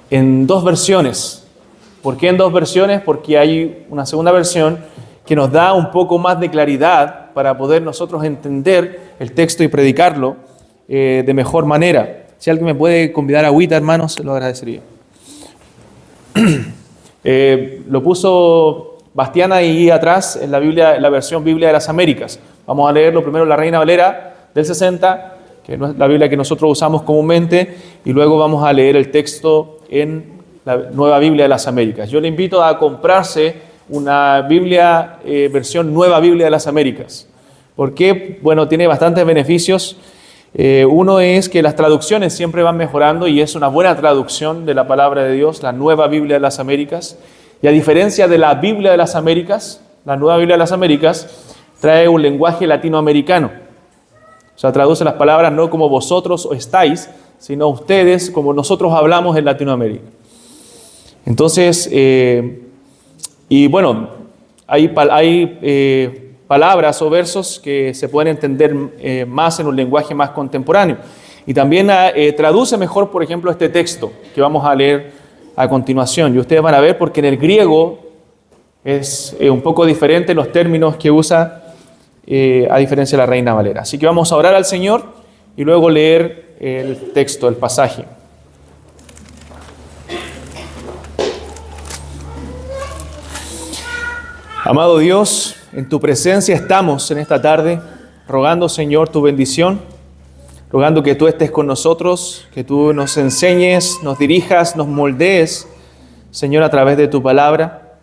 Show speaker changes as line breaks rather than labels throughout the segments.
en dos versiones. ¿Por qué en dos versiones? Porque hay una segunda versión que nos da un poco más de claridad para poder nosotros entender el texto y predicarlo de mejor manera. Si alguien me puede convidar a agüita, hermanos, se lo agradecería. Lo puso Bastián ahí atrás en la Biblia, en la versión Biblia de las Américas. Vamos a leerlo primero en la Reina Valera del 60, que no es la Biblia que nosotros usamos comúnmente, y luego vamos a leer el texto en la Nueva Biblia de las Américas. Yo le invito a comprarse una Biblia, versión Nueva Biblia de las Américas. ¿Por qué? Bueno, tiene bastantes beneficios. Uno es que las traducciones siempre van mejorando y es una buena traducción de la palabra de Dios, la Nueva Biblia de las Américas. Y a diferencia de la Biblia de las Américas, la Nueva Biblia de las Américas trae un lenguaje latinoamericano. O sea, traduce las palabras no como vosotros o estáis, sino ustedes como nosotros hablamos en Latinoamérica. Entonces, y bueno, hay palabras o versos que se pueden entender más en un lenguaje más contemporáneo. Y también traduce mejor, por ejemplo, este texto que vamos a leer a continuación. Y ustedes van a ver porque en el griego es un poco diferente los términos que usa a diferencia de la Reina Valera. Así que vamos a orar al Señor y luego leer el texto, el pasaje. Amado Dios, en tu presencia estamos en esta tarde, rogando, Señor, tu bendición, rogando que tú estés con nosotros, que tú nos enseñes, nos dirijas, nos moldees, Señor, a través de tu palabra.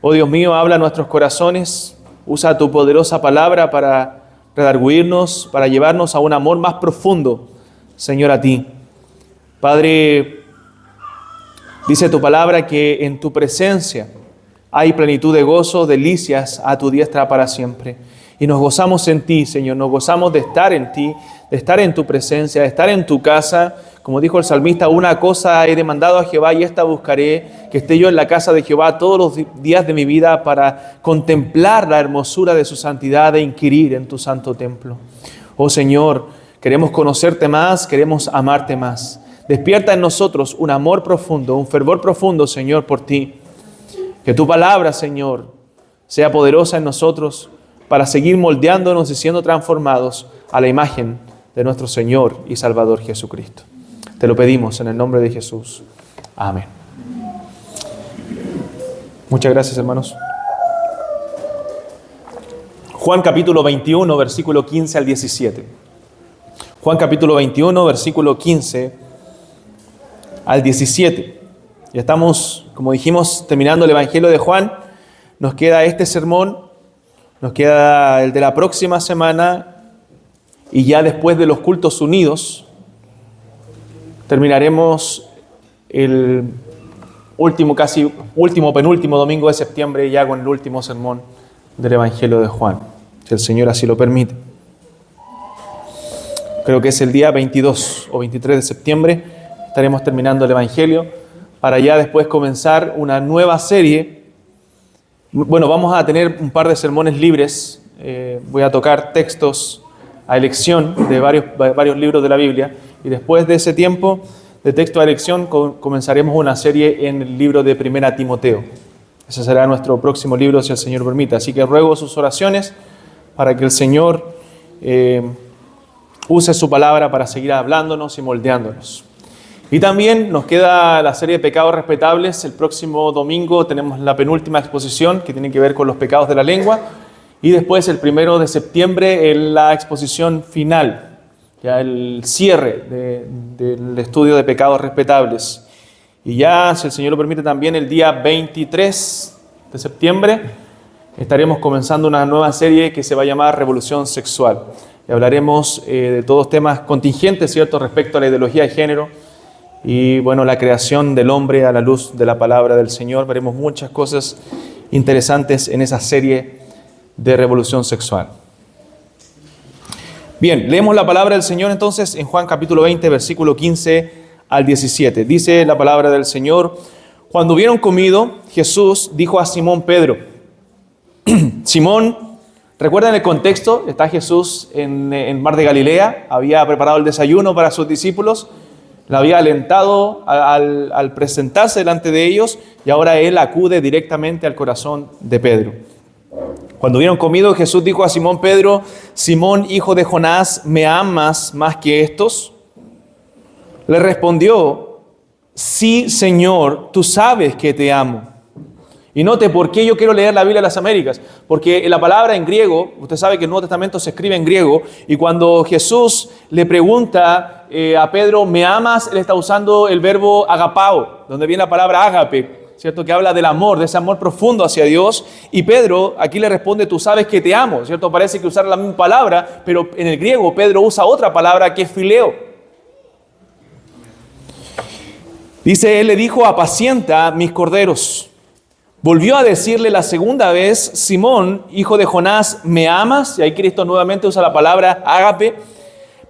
Oh Dios mío, habla a nuestros corazones, usa tu poderosa palabra para redarguirnos, para llevarnos a un amor más profundo, Señor, a ti. Padre, dice tu palabra que en tu presencia hay plenitud de gozo, delicias a tu diestra para siempre. Y nos gozamos en ti, Señor, nos gozamos de estar en ti, de estar en tu presencia, de estar en tu casa. Como dijo el salmista, una cosa he demandado a Jehová y esta buscaré, que esté yo en la casa de Jehová todos los días de mi vida para contemplar la hermosura de su santidad e inquirir en tu santo templo. Oh Señor, queremos conocerte más, queremos amarte más. Despierta en nosotros un amor profundo, un fervor profundo, Señor, por ti. Que tu palabra, Señor, sea poderosa en nosotros para seguir moldeándonos y siendo transformados a la imagen de nuestro Señor y Salvador Jesucristo. Te lo pedimos en el nombre de Jesús. Amén. Muchas gracias, hermanos. Juan capítulo 21, versículo 15 al 17. Juan capítulo 21, versículo 15 al 17. Ya estamos, como dijimos, terminando el Evangelio de Juan. Nos queda este sermón, nos queda el de la próxima semana y ya después de los cultos unidos terminaremos el penúltimo domingo de septiembre ya con el último sermón del Evangelio de Juan, si el Señor así lo permite. Creo que es el día 22 o 23 de septiembre, estaremos terminando el Evangelio para ya después comenzar una nueva serie. Bueno, vamos a tener un par de sermones libres. Voy a tocar textos a elección de varios libros de la Biblia. Y después de ese tiempo de texto a elección comenzaremos una serie en el libro de Primera Timoteo. Ese será nuestro próximo libro, si el Señor permite. Así que ruego sus oraciones para que el Señor use su palabra para seguir hablándonos y moldeándonos. Y también nos queda la serie de pecados respetables. El próximo domingo tenemos la penúltima exposición que tiene que ver con los pecados de la lengua. Y después el 1 de septiembre la exposición final, ya el cierre del estudio de pecados respetables. Y ya, si el Señor lo permite, también el día 23 de septiembre estaremos comenzando una nueva serie que se va a llamar Revolución Sexual. Y hablaremos de todos temas contingentes, ¿cierto?, respecto a la ideología de género. Y bueno, la creación del hombre a la luz de la palabra del Señor. Veremos muchas cosas interesantes en esa serie de revolución sexual. Bien, leemos la palabra del Señor entonces en Juan capítulo 20, versículo 15 al 17. Dice la palabra del Señor: cuando hubieron comido, Jesús dijo a Simón Pedro: Simón, ¿recuerdan el contexto? Está Jesús en Mar de Galilea, había preparado el desayuno para sus discípulos. La había alentado al presentarse delante de ellos y ahora él acude directamente al corazón de Pedro. Cuando hubieron comido, Jesús dijo a Simón Pedro: Simón, hijo de Jonás, ¿me amas más que estos? Le respondió: sí, Señor, tú sabes que te amo. Y note por qué yo quiero leer la Biblia de las Américas. Porque la palabra en griego, usted sabe que el Nuevo Testamento se escribe en griego, y cuando Jesús le pregunta a Pedro: ¿me amas?, él está usando el verbo agapao, donde viene la palabra ágape, ¿cierto? Que habla del amor, de ese amor profundo hacia Dios. Y Pedro aquí le responde: tú sabes que te amo, ¿cierto? Parece que usar la misma palabra, pero en el griego Pedro usa otra palabra que es fileo. Dice, él le dijo: apacienta mis corderos. Volvió a decirle la segunda vez: Simón, hijo de Jonás, ¿me amas? Y ahí Cristo nuevamente usa la palabra ágape.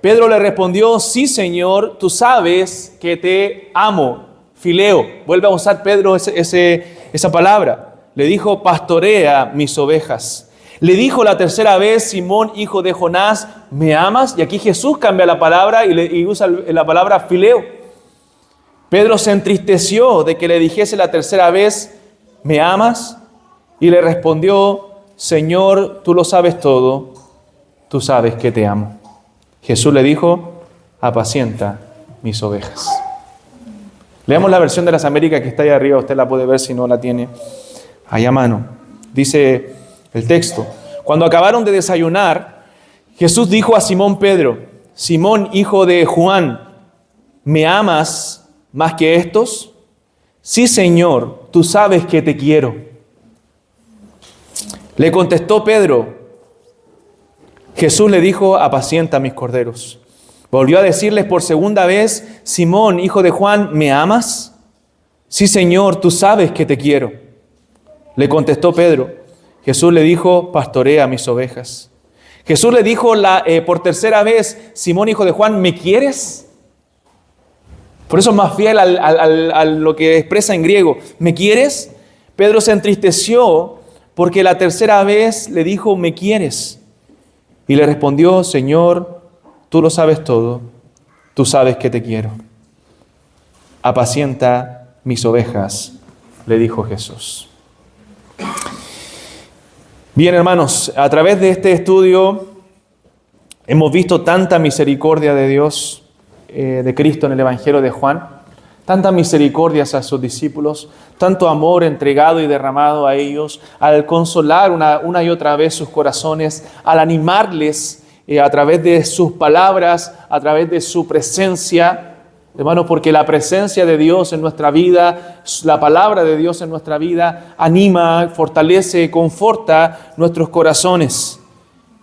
Pedro le respondió: sí, Señor, tú sabes que te amo. Fileo. Vuelve a usar Pedro esa palabra. Le dijo: pastorea mis ovejas. Le dijo la tercera vez: Simón, hijo de Jonás, ¿me amas? Y aquí Jesús cambia la palabra y usa la palabra fileo. Pedro se entristeció de que le dijese la tercera vez: ¿me amas? Y le respondió: Señor, tú lo sabes todo, tú sabes que te amo. Jesús le dijo: apacienta mis ovejas. Leamos la versión de las Américas que está ahí arriba, usted la puede ver si no la tiene ahí a mano. Dice el texto: cuando acabaron de desayunar, Jesús dijo a Simón Pedro: Simón, hijo de Juan, ¿me amas más que estos? Sí, Señor, tú sabes que te quiero. Le contestó Pedro. Jesús le dijo: apacienta mis corderos. Volvió a decirles por segunda vez: Simón, hijo de Juan, ¿me amas? Sí, Señor, tú sabes que te quiero. Le contestó Pedro. Jesús le dijo: pastorea mis ovejas. Jesús le dijo por tercera vez: Simón, hijo de Juan, ¿me quieres? Por eso es más fiel a lo que expresa en griego. ¿Me quieres? Pedro se entristeció porque la tercera vez le dijo: ¿me quieres? Y le respondió: Señor, tú lo sabes todo, tú sabes que te quiero. Apacienta mis ovejas, le dijo Jesús. Bien, hermanos, a través de este estudio hemos visto tanta misericordia de Dios, de Cristo en el Evangelio de Juan, tanta misericordia hacia sus discípulos, tanto amor entregado y derramado a ellos, al consolar una y otra vez sus corazones, al animarles a través de sus palabras, a través de su presencia, hermanos, porque la presencia de Dios en nuestra vida, la palabra de Dios en nuestra vida, anima, fortalece, conforta nuestros corazones.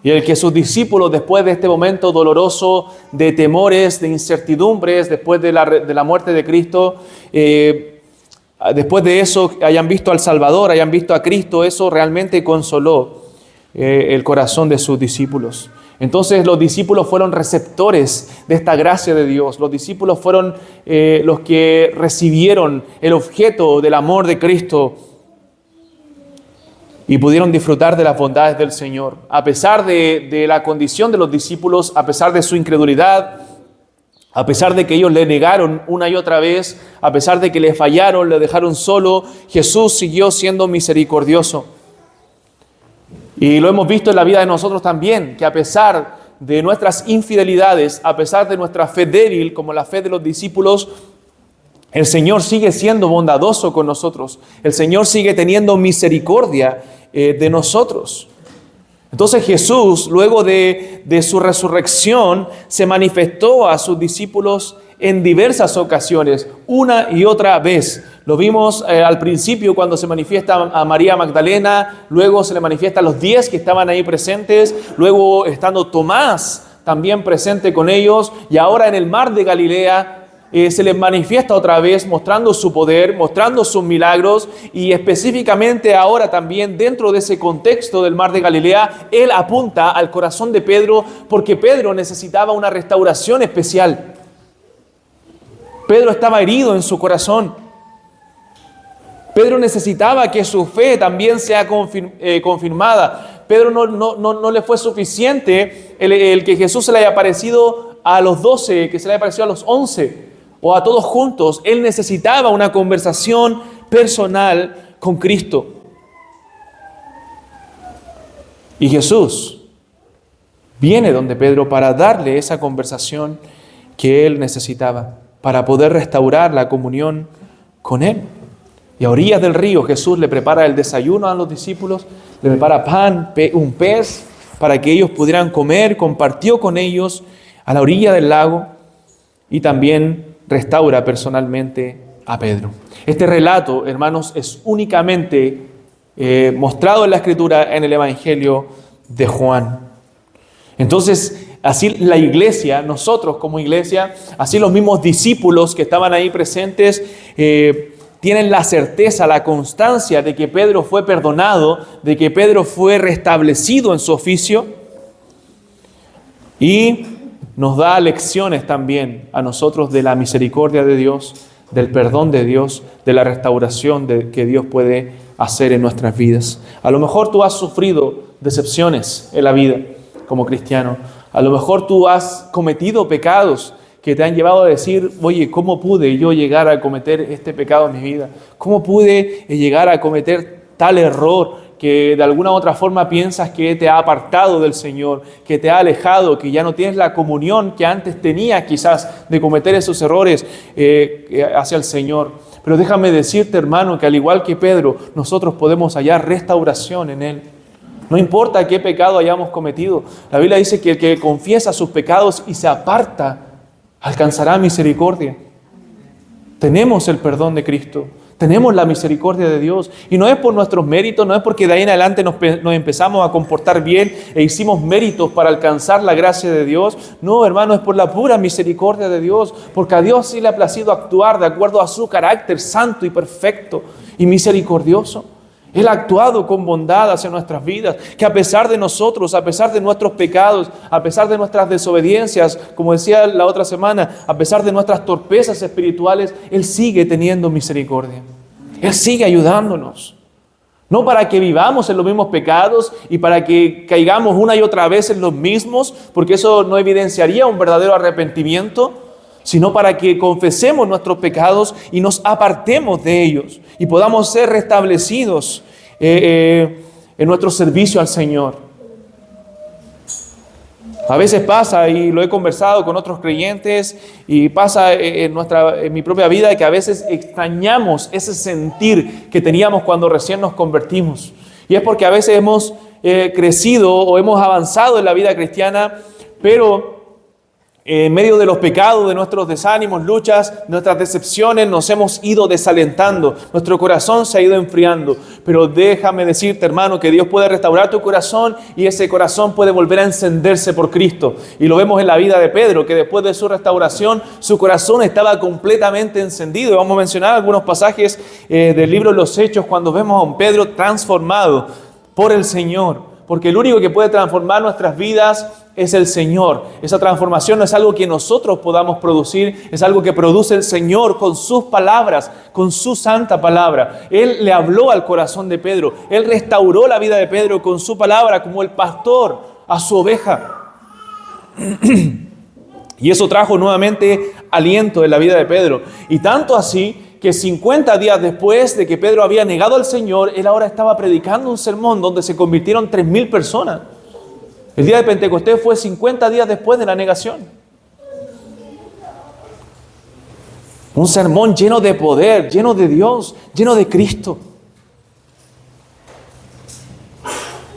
Y el que sus discípulos, después de este momento doloroso de temores, de incertidumbres, después de la muerte de Cristo, después de eso hayan visto al Salvador, hayan visto a Cristo, eso realmente consoló el corazón de sus discípulos. Entonces los discípulos fueron receptores de esta gracia de Dios. Los discípulos fueron los que recibieron el objeto del amor de Cristo y pudieron disfrutar de las bondades del Señor. A pesar de la condición de los discípulos, a pesar de su incredulidad, a pesar de que ellos le negaron una y otra vez, a pesar de que le fallaron, le dejaron solo, Jesús siguió siendo misericordioso. Y lo hemos visto en la vida de nosotros también, que a pesar de nuestras infidelidades, a pesar de nuestra fe débil, como la fe de los discípulos, el Señor sigue siendo bondadoso con nosotros. El Señor sigue teniendo misericordia de nosotros. Entonces Jesús, luego de su resurrección, se manifestó a sus discípulos en diversas ocasiones, una y otra vez. Lo vimos al principio cuando se manifiesta a María Magdalena, luego se le manifiesta a los 10 que estaban ahí presentes, luego estando Tomás también presente con ellos, y ahora en el mar de Galilea se les manifiesta otra vez mostrando su poder, mostrando sus milagros, y específicamente ahora también dentro de ese contexto del mar de Galilea, Él apunta al corazón de Pedro porque Pedro necesitaba una restauración especial. Pedro estaba herido en su corazón. Pedro necesitaba que su fe también sea confirmada. Pedro no le fue suficiente el que Jesús se le haya aparecido a los 12, que se le haya aparecido a los 11. o a todos juntos, él necesitaba una conversación personal con Cristo. Y Jesús viene donde Pedro para darle esa conversación que él necesitaba, para poder restaurar la comunión con él. Y a orillas del río Jesús le prepara el desayuno a los discípulos, le prepara pan, un pez, para que ellos pudieran comer, compartió con ellos a la orilla del lago y también restaura personalmente a Pedro. Este relato, hermanos, es únicamente mostrado en la Escritura en el Evangelio de Juan. Entonces, así la iglesia, nosotros como iglesia, así los mismos discípulos que estaban ahí presentes, tienen la certeza, la constancia de que Pedro fue perdonado, de que Pedro fue restablecido en su oficio, y nos da lecciones también a nosotros de la misericordia de Dios, del perdón de Dios, de la restauración que Dios puede hacer en nuestras vidas. A lo mejor tú has sufrido decepciones en la vida como cristiano. A lo mejor tú has cometido pecados que te han llevado a decir, oye, ¿cómo pude yo llegar a cometer este pecado en mi vida? ¿Cómo pude llegar a cometer tal error que de alguna u otra forma piensas que te ha apartado del Señor, que te ha alejado, que ya no tienes la comunión que antes tenías quizás de cometer esos errores hacia el Señor? Pero déjame decirte, hermano, que al igual que Pedro, nosotros podemos hallar restauración en Él. No importa qué pecado hayamos cometido. La Biblia dice que el que confiesa sus pecados y se aparta, alcanzará misericordia. Tenemos el perdón de Cristo. Tenemos la misericordia de Dios. Y no es por nuestros méritos, no es porque de ahí en adelante nos empezamos a comportar bien e hicimos méritos para alcanzar la gracia de Dios. No, hermano, es por la pura misericordia de Dios. Porque a Dios sí le ha placido actuar de acuerdo a su carácter santo y perfecto y misericordioso. Él ha actuado con bondad hacia nuestras vidas, que a pesar de nosotros, a pesar de nuestros pecados, a pesar de nuestras desobediencias, como decía la otra semana, a pesar de nuestras torpezas espirituales, Él sigue teniendo misericordia. Él sigue ayudándonos. No para que vivamos en los mismos pecados y para que caigamos una y otra vez en los mismos, porque eso no evidenciaría un verdadero arrepentimiento, sino para que confesemos nuestros pecados y nos apartemos de ellos y podamos ser restablecidos en nuestro servicio al Señor. A veces pasa, y lo he conversado con otros creyentes, y pasa en mi propia vida, que a veces extrañamos ese sentir que teníamos cuando recién nos convertimos. Y es porque a veces hemos crecido o hemos avanzado en la vida cristiana, pero en medio de los pecados, de nuestros desánimos, luchas, nuestras decepciones, nos hemos ido desalentando. Nuestro corazón se ha ido enfriando. Pero déjame decirte, hermano, que Dios puede restaurar tu corazón y ese corazón puede volver a encenderse por Cristo. Y lo vemos en la vida de Pedro, que después de su restauración, su corazón estaba completamente encendido. Y vamos a mencionar algunos pasajes del libro de los Hechos cuando vemos a un Pedro transformado por el Señor. Porque el único que puede transformar nuestras vidas es el Señor. Esa transformación no es algo que nosotros podamos producir, es algo que produce el Señor con sus palabras, con su santa palabra. Él le habló al corazón de Pedro. Él restauró la vida de Pedro con su palabra como el pastor a su oveja. Y eso trajo nuevamente aliento en la vida de Pedro. Y tanto así que 50 días después de que Pedro había negado al Señor, él ahora estaba predicando un sermón donde se convirtieron 3,000 personas. El día de Pentecostés fue 50 días después de la negación. Un sermón lleno de poder, lleno de Dios, lleno de Cristo.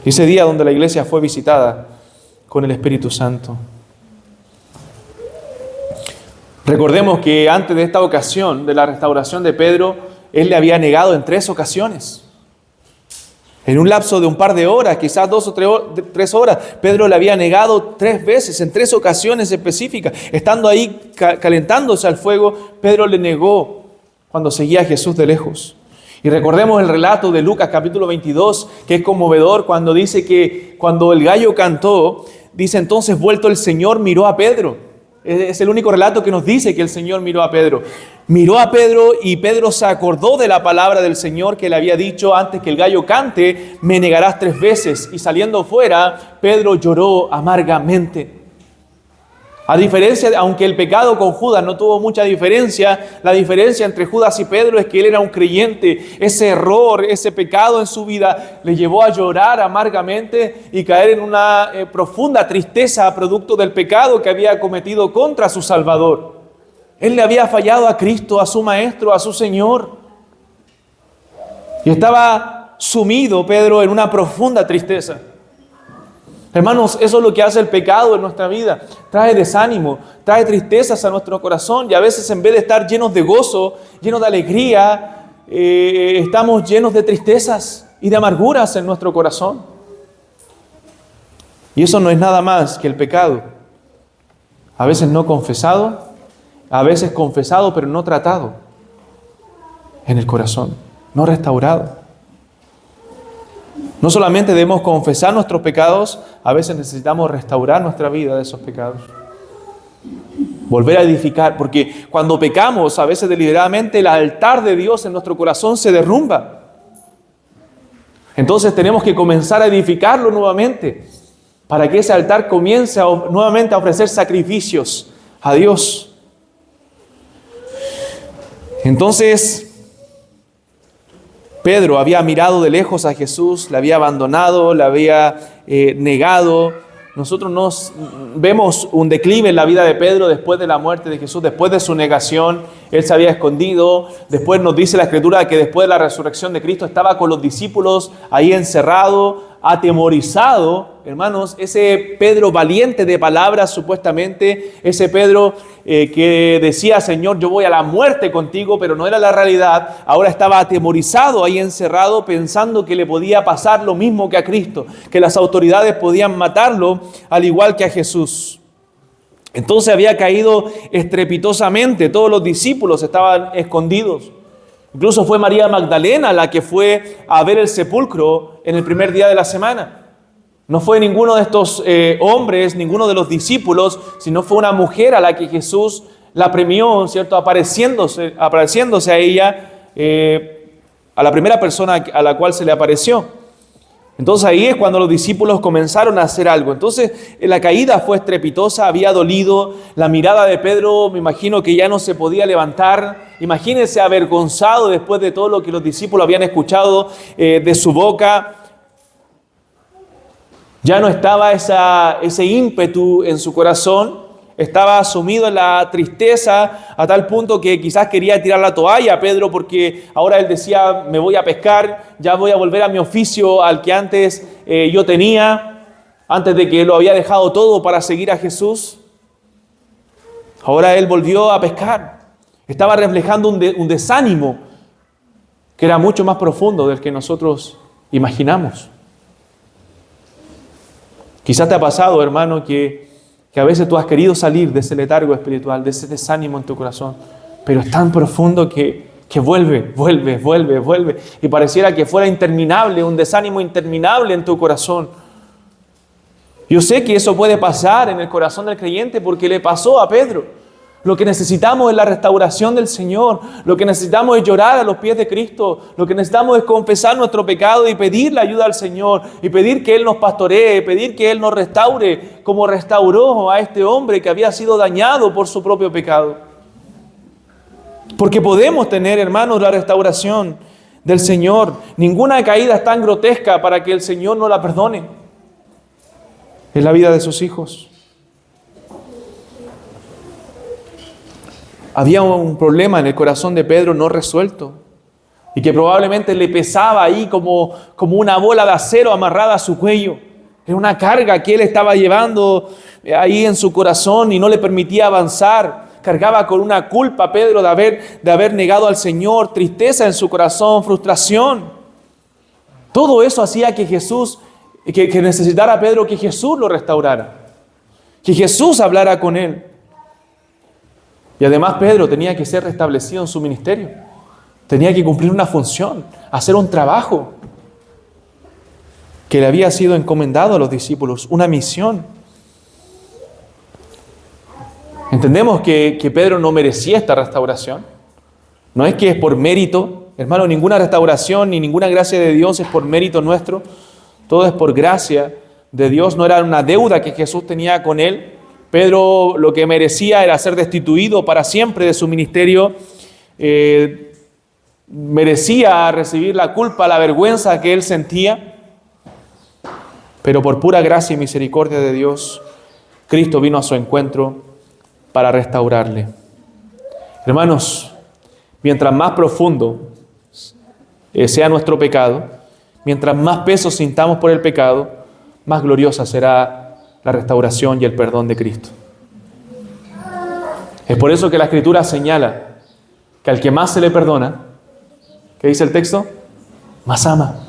Ese día donde la iglesia fue visitada con el Espíritu Santo. Recordemos que antes de esta ocasión, de la restauración de Pedro, él le había negado en 3 ocasiones. En un lapso de un par de horas, quizás 2 o 3 horas, Pedro le había negado 3 veces, en 3 ocasiones específicas. Estando ahí calentándose al fuego, Pedro le negó cuando seguía a Jesús de lejos. Y recordemos el relato de Lucas capítulo 22, que es conmovedor cuando dice que cuando el gallo cantó, dice entonces vuelto el Señor miró a Pedro. Es el único relato que nos dice que el Señor miró a Pedro. Miró a Pedro y Pedro se acordó de la palabra del Señor que le había dicho antes que el gallo cante, me negarás 3 veces. Y saliendo fuera, Pedro lloró amargamente. A diferencia, aunque el pecado con Judas no tuvo mucha diferencia, la diferencia entre Judas y Pedro es que él era un creyente. Ese error, ese pecado en su vida le llevó a llorar amargamente y caer en una profunda tristeza producto del pecado que había cometido contra su Salvador. Él le había fallado a Cristo, a su Maestro, a su Señor. Y estaba sumido Pedro en una profunda tristeza. Hermanos, eso es lo que hace el pecado en nuestra vida. Trae desánimo, trae tristezas a nuestro corazón y a veces en vez de estar llenos de gozo, llenos de alegría, estamos llenos de tristezas y de amarguras en nuestro corazón. Y eso no es nada más que el pecado. A veces no confesado, a veces confesado pero no tratado en el corazón, no restaurado. No solamente debemos confesar nuestros pecados, a veces necesitamos restaurar nuestra vida de esos pecados. Volver a edificar, porque cuando pecamos, a veces deliberadamente, el altar de Dios en nuestro corazón se derrumba. Entonces tenemos que comenzar a edificarlo nuevamente, para que ese altar comience nuevamente a ofrecer sacrificios a Dios. Entonces, Pedro había mirado de lejos a Jesús, le había abandonado, le había negado. Nosotros vemos un declive en la vida de Pedro después de la muerte de Jesús, después de su negación. Él se había escondido. Después nos dice la Escritura que después de la resurrección de Cristo estaba con los discípulos ahí encerrado, atemorizado. Hermanos, ese Pedro valiente de palabras supuestamente, ese Pedro que decía, Señor, yo voy a la muerte contigo, pero no era la realidad. Ahora estaba atemorizado ahí encerrado, pensando que le podía pasar lo mismo que a Cristo, que las autoridades podían matarlo al igual que a Jesús. Entonces había caído estrepitosamente, todos los discípulos estaban escondidos. Incluso fue María Magdalena la que fue a ver el sepulcro en el primer día de la semana. No fue ninguno de estos hombres, ninguno de los discípulos, sino fue una mujer a la que Jesús la premió, ¿cierto? Apareciéndose a ella, a la primera persona a la cual se le apareció. Entonces ahí es cuando los discípulos comenzaron a hacer algo. Entonces la caída fue estrepitosa, había dolido. La mirada de Pedro, me imagino que ya no se podía levantar. Imagínense avergonzado después de todo lo que los discípulos habían escuchado de su boca. Ya no estaba ese ímpetu en su corazón. Estaba sumido en la tristeza a tal punto que quizás quería tirar la toalla a Pedro, porque ahora él decía, me voy a pescar, ya voy a volver a mi oficio al que antes yo tenía, antes de que lo había dejado todo para seguir a Jesús. Ahora él volvió a pescar. Estaba reflejando un desánimo que era mucho más profundo del que nosotros imaginamos. Quizás te ha pasado, hermano, que a veces tú has querido salir de ese letargo espiritual, de ese desánimo en tu corazón, pero es tan profundo que vuelve. Y pareciera que fuera interminable, un desánimo interminable en tu corazón. Yo sé que eso puede pasar en el corazón del creyente porque le pasó a Pedro. Lo que necesitamos es la restauración del Señor. Lo que necesitamos es llorar a los pies de Cristo. Lo que necesitamos es confesar nuestro pecado y pedir la ayuda al Señor. Y pedir que Él nos pastoree, pedir que Él nos restaure, como restauró a este hombre que había sido dañado por su propio pecado. Porque podemos tener, hermanos, la restauración del Señor. Ninguna caída es tan grotesca para que el Señor no la perdone en la vida de sus hijos. Había un problema en el corazón de Pedro no resuelto y que probablemente le pesaba ahí como una bola de acero amarrada a su cuello. Era una carga que él estaba llevando ahí en su corazón y no le permitía avanzar. Cargaba con una culpa Pedro de haber negado al Señor, tristeza en su corazón, frustración. Todo eso hacía que que necesitara a Pedro que Jesús lo restaurara, que Jesús hablara con él. Y además Pedro tenía que ser restablecido en su ministerio. Tenía que cumplir una función, hacer un trabajo que le había sido encomendado a los discípulos, una misión. Entendemos que Pedro no merecía esta restauración. No es que es por mérito. Hermano, ninguna restauración ni ninguna gracia de Dios es por mérito nuestro. Todo es por gracia de Dios. No era una deuda que Jesús tenía con él. Pedro lo que merecía era ser destituido para siempre de su ministerio. Merecía recibir la culpa, la vergüenza que él sentía. Pero por pura gracia y misericordia de Dios, Cristo vino a su encuentro para restaurarle. Hermanos, mientras más profundo sea nuestro pecado, mientras más peso sintamos por el pecado, más gloriosa será la restauración y el perdón de Cristo. Es por eso que la Escritura señala que al que más se le perdona, ¿qué dice el texto? Más ama.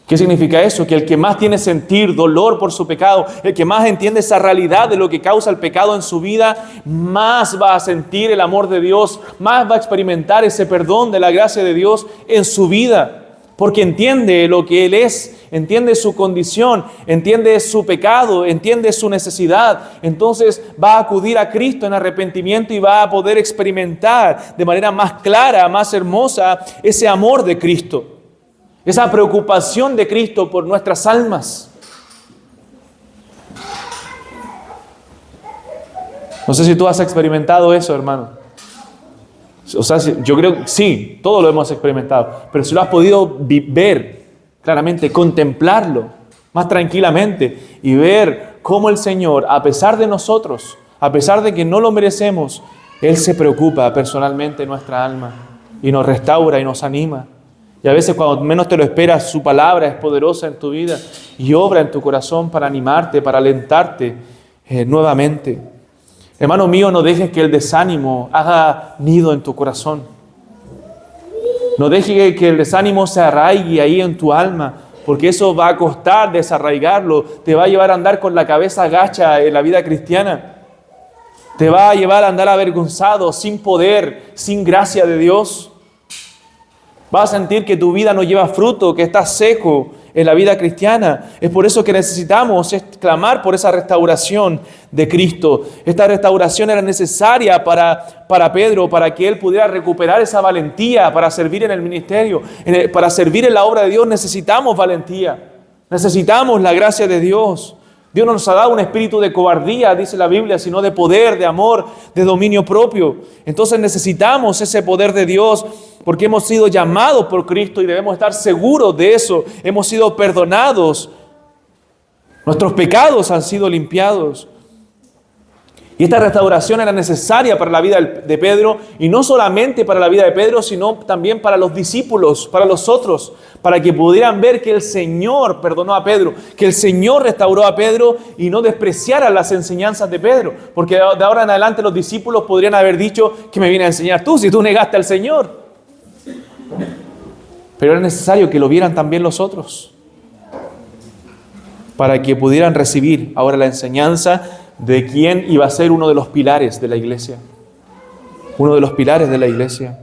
¿Qué significa eso? Que el que más tiene sentir dolor por su pecado, el que más entiende esa realidad de lo que causa el pecado en su vida, más va a sentir el amor de Dios, más va a experimentar ese perdón de la gracia de Dios en su vida, porque entiende lo que Él es, entiende su condición, entiende su pecado, entiende su necesidad. Entonces va a acudir a Cristo en arrepentimiento y va a poder experimentar de manera más clara, más hermosa, ese amor de Cristo. Esa preocupación de Cristo por nuestras almas. No sé si tú has experimentado eso, hermano. O sea, yo creo que sí, todos lo hemos experimentado. Pero si lo has podido ver claramente, contemplarlo más tranquilamente y ver cómo el Señor, a pesar de nosotros, a pesar de que no lo merecemos, Él se preocupa personalmente en nuestra alma y nos restaura y nos anima. Y a veces cuando menos te lo esperas, su palabra es poderosa en tu vida y obra en tu corazón para animarte, para alentarte nuevamente. Hermano mío, no dejes que el desánimo haga nido en tu corazón. No dejes que el desánimo se arraigue ahí en tu alma, porque eso va a costar desarraigarlo. Te va a llevar a andar con la cabeza agacha en la vida cristiana. Te va a llevar a andar avergonzado, sin poder, sin gracia de Dios. Vas a sentir que tu vida no lleva fruto, que estás seco en la vida cristiana. Es por eso que necesitamos clamar por esa restauración de Cristo. Esta restauración era necesaria para Pedro, para que él pudiera recuperar esa valentía para servir en el ministerio. Para servir en la obra de Dios necesitamos valentía. Necesitamos la gracia de Dios. Dios no nos ha dado un espíritu de cobardía, dice la Biblia, sino de poder, de amor, de dominio propio. Entonces necesitamos ese poder de Dios porque hemos sido llamados por Cristo y debemos estar seguros de eso. Hemos sido perdonados. Nuestros pecados han sido limpiados. Y esta restauración era necesaria para la vida de Pedro, y no solamente para la vida de Pedro, sino también para los discípulos, para los otros, para que pudieran ver que el Señor perdonó a Pedro, que el Señor restauró a Pedro y no despreciaran las enseñanzas de Pedro, porque de ahora en adelante los discípulos podrían haber dicho: ¿qué me vienes a enseñar tú si tú negaste al Señor? Pero era necesario que lo vieran también los otros, para que pudieran recibir ahora la enseñanza de quién iba a ser uno de los pilares de la iglesia. Uno de los pilares de la iglesia.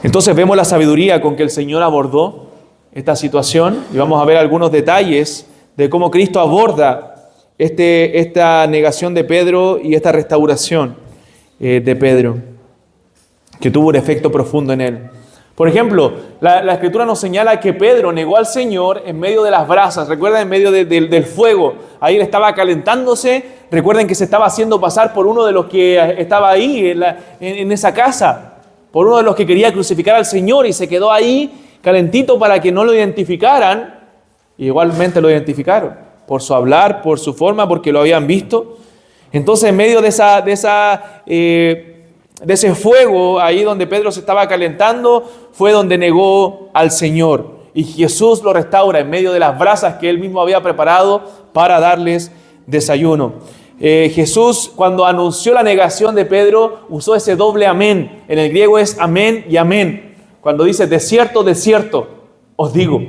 Entonces vemos la sabiduría con que el Señor abordó esta situación y vamos a ver algunos detalles de cómo Cristo aborda esta negación de Pedro y esta restauración de Pedro, que tuvo un efecto profundo en él. Por ejemplo, la Escritura nos señala que Pedro negó al Señor en medio de las brasas. Recuerden, en medio del fuego. Ahí él estaba calentándose. Recuerden que se estaba haciendo pasar por uno de los que estaba ahí en esa casa. Por uno de los que quería crucificar al Señor, y se quedó ahí calentito para que no lo identificaran. Y igualmente lo identificaron. Por su hablar, por su forma, porque lo habían visto. Entonces, en medio de ese fuego, ahí donde Pedro se estaba calentando, fue donde negó al Señor. Y Jesús lo restaura en medio de las brasas que él mismo había preparado para darles desayuno. Jesús, cuando anunció la negación de Pedro, usó ese doble amén. En el griego es amén y amén. Cuando dice de cierto, os digo.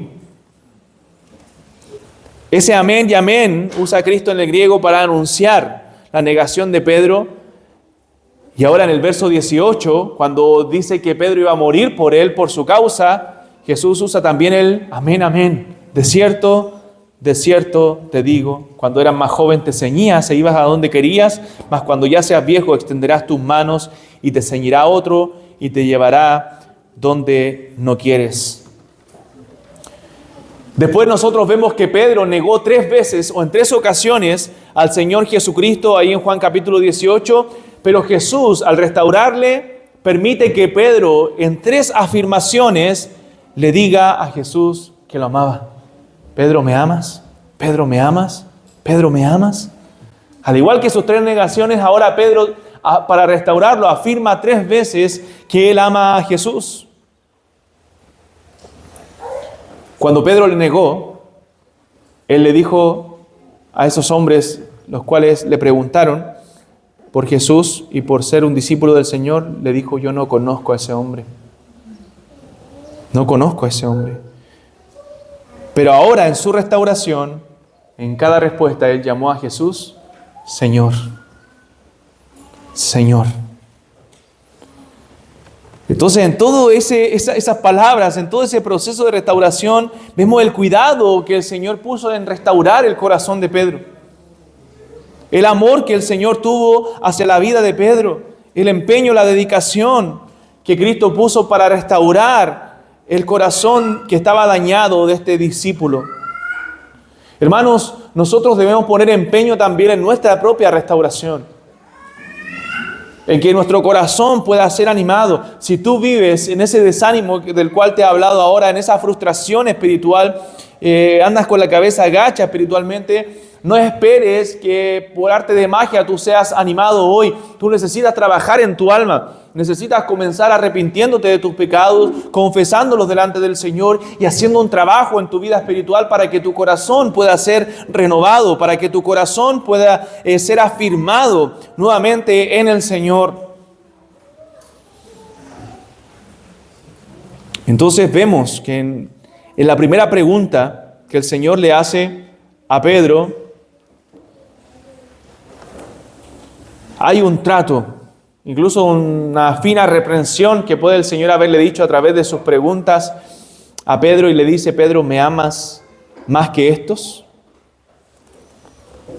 Ese amén y amén usa Cristo en el griego para anunciar la negación de Pedro. Y ahora en el verso 18, cuando dice que Pedro iba a morir por él, por su causa, Jesús usa también el amén, amén. De cierto te digo, cuando eras más joven te ceñías e ibas a donde querías, mas cuando ya seas viejo extenderás tus manos y te ceñirá otro y te llevará donde no quieres. Después nosotros vemos que Pedro negó 3 veces o en 3 ocasiones al Señor Jesucristo, ahí en Juan capítulo 18, pero Jesús, al restaurarle, permite que Pedro en 3 afirmaciones le diga a Jesús que lo amaba. Pedro, ¿me amas? Pedro, ¿me amas? Pedro, ¿me amas? Al igual que sus 3 negaciones, ahora Pedro, para restaurarlo, afirma 3 veces que él ama a Jesús. Cuando Pedro le negó, él le dijo a esos hombres, los cuales le preguntaron por Jesús y por ser un discípulo del Señor, le dijo, yo no conozco a ese hombre. No conozco a ese hombre. Pero ahora en su restauración, en cada respuesta, él llamó a Jesús Señor. Señor. Entonces, en todas esas palabras, en todo ese proceso de restauración, vemos el cuidado que el Señor puso en restaurar el corazón de Pedro. El amor que el Señor tuvo hacia la vida de Pedro. El empeño, la dedicación que Cristo puso para restaurar el corazón que estaba dañado de este discípulo. Hermanos, nosotros debemos poner empeño también en nuestra propia restauración. En que nuestro corazón pueda ser animado. Si tú vives en ese desánimo del cual te he hablado ahora, en esa frustración espiritual, andas con la cabeza gacha espiritualmente, no esperes que por arte de magia tú seas animado hoy. Tú necesitas trabajar en tu alma. Necesitas comenzar arrepintiéndote de tus pecados, confesándolos delante del Señor y haciendo un trabajo en tu vida espiritual para que tu corazón pueda ser renovado, para que tu corazón pueda ser afirmado nuevamente en el Señor. Entonces vemos que en la primera pregunta que el Señor le hace a Pedro, hay un trato. Incluso una fina reprensión que puede el Señor haberle dicho a través de sus preguntas a Pedro y le dice, Pedro, ¿me amas más que estos?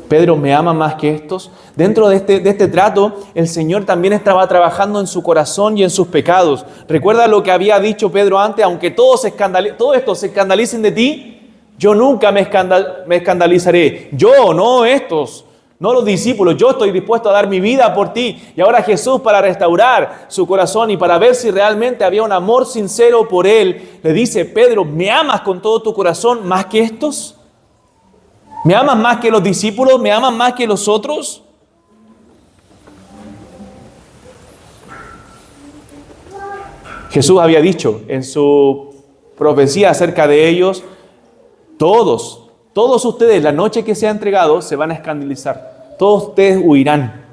Pedro, ¿me ama más que estos? Dentro de este trato, el Señor también estaba trabajando en su corazón y en sus pecados. Recuerda lo que había dicho Pedro antes, aunque todos estos se escandalicen de ti, yo nunca me escandalizaré. Yo, no estos. No los discípulos, yo estoy dispuesto a dar mi vida por ti. Y ahora Jesús, para restaurar su corazón y para ver si realmente había un amor sincero por él, le dice, Pedro, ¿me amas con todo tu corazón más que estos? ¿Me amas más que los discípulos? ¿Me amas más que los otros? Jesús había dicho en su profecía acerca de ellos, todos ustedes, la noche que se ha entregado, se van a escandalizar. Todos ustedes huirán.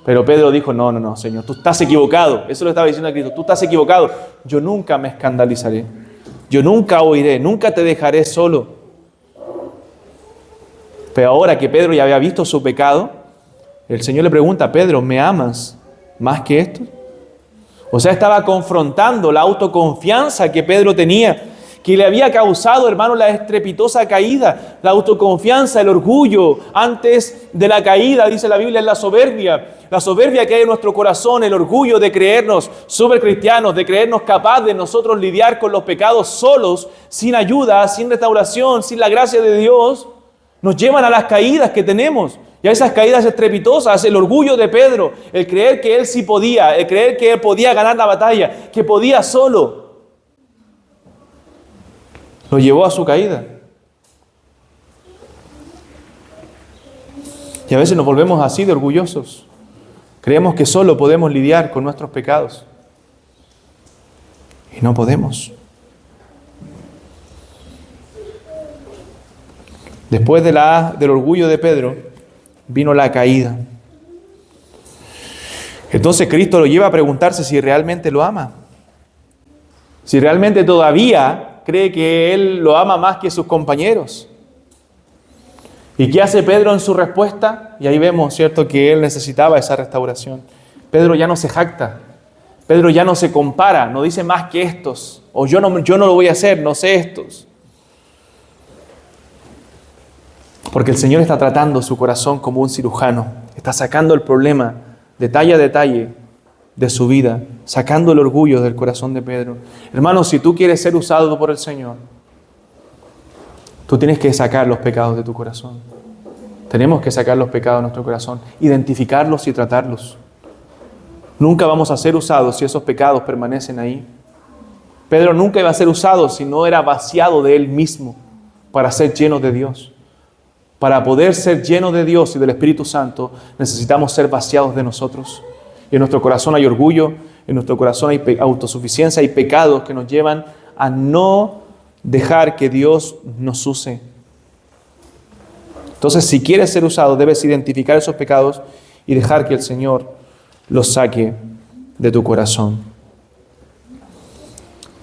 Pero Pedro dijo, no, Señor, tú estás equivocado. Eso lo estaba diciendo a Cristo. Tú estás equivocado. Yo nunca me escandalizaré. Yo nunca huiré. Nunca te dejaré solo. Pero ahora que Pedro ya había visto su pecado, el Señor le pregunta, Pedro, ¿me amas más que esto? O sea, estaba confrontando la autoconfianza que Pedro tenía, que le había causado, hermano, la estrepitosa caída, la autoconfianza, el orgullo antes de la caída, dice la Biblia, es la soberbia que hay en nuestro corazón, el orgullo de creernos supercristianos, de creernos capaces de nosotros lidiar con los pecados solos, sin ayuda, sin restauración, sin la gracia de Dios, nos llevan a las caídas que tenemos. Y a esas caídas estrepitosas, el orgullo de Pedro, el creer que él sí podía, el creer que él podía ganar la batalla, que podía solo, lo llevó a su caída. Y a veces nos volvemos así de orgullosos. Creemos que solo podemos lidiar con nuestros pecados. Y no podemos. Después del orgullo de Pedro, vino la caída. Entonces Cristo lo lleva a preguntarse si realmente lo ama. Si realmente todavía cree que él lo ama más que sus compañeros. ¿Y qué hace Pedro en su respuesta? Y ahí vemos, ¿cierto?, que él necesitaba esa restauración. Pedro ya no se jacta. Pedro ya no se compara, no dice más que estos. O yo no lo voy a hacer, no sé estos. Porque el Señor está tratando su corazón como un cirujano. Está sacando el problema detalle a detalle de su vida, sacando el orgullo del corazón de Pedro. Hermanos, si tú quieres ser usado por el Señor, Tú tienes que sacar los pecados de tu corazón. Tenemos que sacar los pecados de nuestro corazón, identificarlos y tratarlos. Nunca vamos a ser usados si esos pecados permanecen ahí. Pedro nunca iba a ser usado si no era vaciado de él mismo para ser lleno de Dios. Para poder ser llenos de Dios y del Espíritu Santo, necesitamos ser vaciados de nosotros. Y en nuestro corazón hay orgullo, en nuestro corazón hay autosuficiencia, hay pecados que nos llevan a no dejar que Dios nos use. Entonces, si quieres ser usado, debes identificar esos pecados y dejar que el Señor los saque de tu corazón.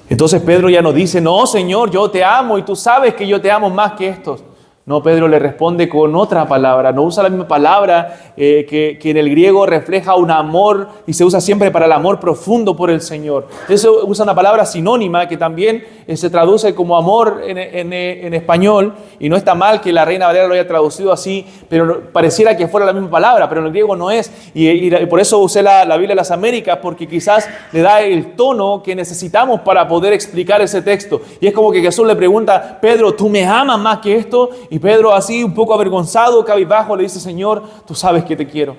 Entonces Pedro ya no dice, no, Señor, yo te amo y tú sabes que yo te amo más que estos. No, Pedro le responde con otra palabra, no usa la misma palabra que en el griego refleja un amor y se usa siempre para el amor profundo por el Señor. Eso usa una palabra sinónima que también se traduce como amor en español, y no está mal que la Reina Valera lo haya traducido así, pero pareciera que fuera la misma palabra, pero en el griego no es. Y por eso usé la Biblia de las Américas, porque quizás le da el tono que necesitamos para poder explicar ese texto. Y es como que Jesús le pregunta, Pedro, ¿tú me amas más que esto? Y Pedro, así un poco avergonzado, cabizbajo, le dice, Señor, tú sabes que te quiero.